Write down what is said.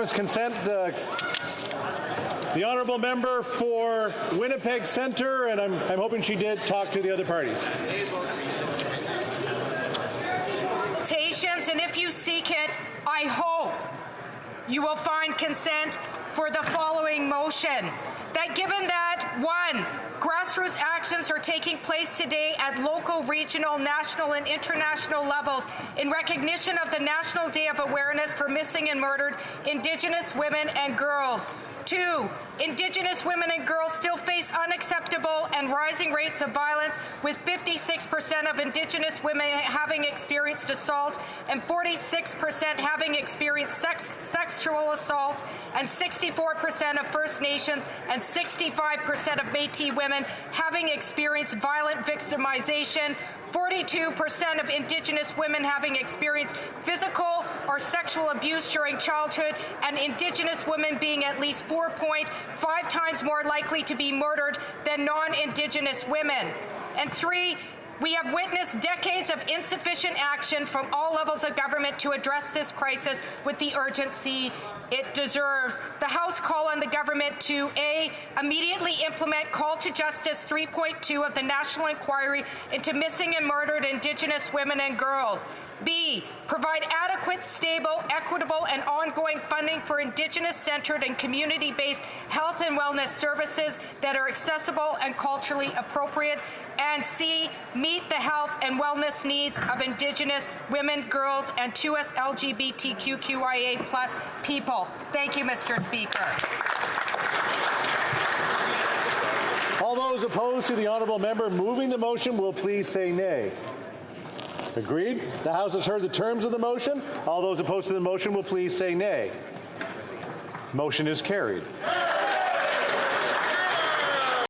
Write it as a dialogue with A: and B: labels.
A: unanimous consent. The honourable member for Winnipeg Centre, and I'm hoping she did talk to the other parties.
B: And if you seek it, I hope you will find consent for the following motion. That given that, 1, grassroots actions are taking place today at local, regional, national, and international levels in recognition of the National Day of Awareness for Missing and Murdered Indigenous Women and Girls. 2, Indigenous women and girls still face unacceptable and rising rates of violence, with 56% of Indigenous women having experienced assault and 46% having experienced sexual assault, and 64% of First Nations and 65% of Métis women having experienced violent victimization, 42% of Indigenous women having experienced physical or sexual abuse during childhood, and Indigenous women being at least 4.5 times more likely to be murdered than non-Indigenous women. And 3, we have witnessed decades of insufficient action from all levels of government to address this crisis with the urgency it deserves. The House call on the government to A, immediately implement Call to Justice 3.2 of the National Inquiry into Missing and Murdered Indigenous Women and Girls. B, provide adequate, stable, equitable, and ongoing funding for Indigenous-centred and community-based health and wellness services that are accessible and culturally appropriate. And C, meet the health and wellness needs of Indigenous women, girls, and 2S LGBTQIA+ people. Thank you, Mr. Speaker.
A: All those opposed to the honourable member moving the motion will please say nay. Agreed. The House has heard the terms of the motion. All those opposed to the motion will please say nay. Motion is carried.